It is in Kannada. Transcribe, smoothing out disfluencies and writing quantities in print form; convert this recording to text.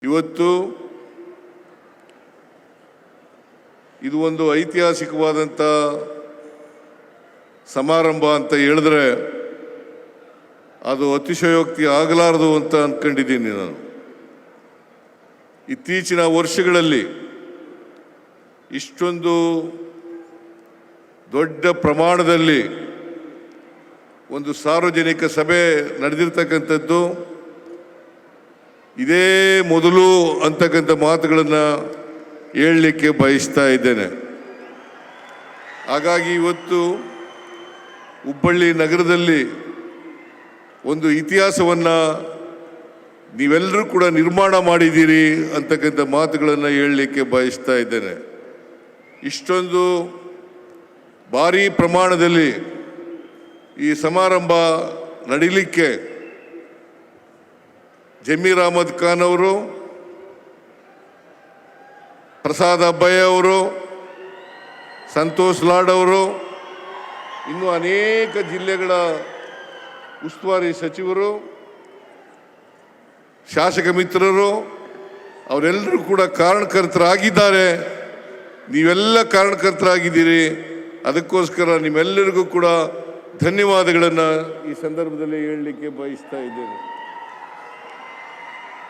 ಇವತ್ತು ಇದು ಒಂದು ಐತಿಹಾಸಿಕವಾದಂಥ ಸಮಾರಂಭ ಅಂತ ಹೇಳಿದ್ರೆ ಅದು ಅತಿಶಯೋಕ್ತಿ ಆಗಲಾರದು ಅಂತ ಅಂದ್ಕೊಂಡಿದ್ದೀನಿ ನಾನು. ಇತ್ತೀಚಿನ ವರ್ಷಗಳಲ್ಲಿ ಇಷ್ಟೊಂದು ದೊಡ್ಡ ಪ್ರಮಾಣದಲ್ಲಿ ಒಂದು ಸಾರ್ವಜನಿಕ ಸಭೆ ನಡೆದಿರ್ತಕ್ಕಂಥದ್ದು ಇದೇ ಮೊದಲು ಅಂತಕ್ಕಂಥ ಮಾತುಗಳನ್ನು ಹೇಳಲಿಕ್ಕೆ ಬಯಸ್ತಾ ಇದ್ದೇನೆ. ಹಾಗಾಗಿ ಇವತ್ತು ಹುಬ್ಬಳ್ಳಿ ನಗರದಲ್ಲಿ ಒಂದು ಇತಿಹಾಸವನ್ನು ನೀವೆಲ್ಲರೂ ಕೂಡ ನಿರ್ಮಾಣ ಮಾಡಿದ್ದೀರಿ ಅಂತಕ್ಕಂಥ ಮಾತುಗಳನ್ನು ಹೇಳಲಿಕ್ಕೆ ಬಯಸ್ತಾ ಇದ್ದೇನೆ. ಇಷ್ಟೊಂದು ಭಾರೀ ಪ್ರಮಾಣದಲ್ಲಿ ಈ ಸಮಾರಂಭ ನಡೀಲಿಕ್ಕೆ ಜಮೀರ್ ಅಹಮದ್ ಖಾನ್ ಅವರು, ಪ್ರಸಾದ್ ಅಬ್ಬಯ್ಯ ಅವರು, ಸಂತೋಷ್ ಲಾಡ್ ಅವರು, ಇನ್ನೂ ಅನೇಕ ಜಿಲ್ಲೆಗಳ ಉಸ್ತುವಾರಿ ಸಚಿವರು, ಶಾಸಕ ಮಿತ್ರರು ಅವರೆಲ್ಲರೂ ಕೂಡ ಕಾರಣಕರ್ತರಾಗಿದ್ದಾರೆ. ನೀವೆಲ್ಲ ಕಾರಣಕರ್ತರಾಗಿದ್ದೀರಿ. ಅದಕ್ಕೋಸ್ಕರ ನಿಮ್ಮೆಲ್ಲರಿಗೂ ಕೂಡ ಧನ್ಯವಾದಗಳನ್ನು ಈ ಸಂದರ್ಭದಲ್ಲಿ ಹೇಳಲಿಕ್ಕೆ ಬಯಸ್ತಾ ಇದ್ದೇನೆ.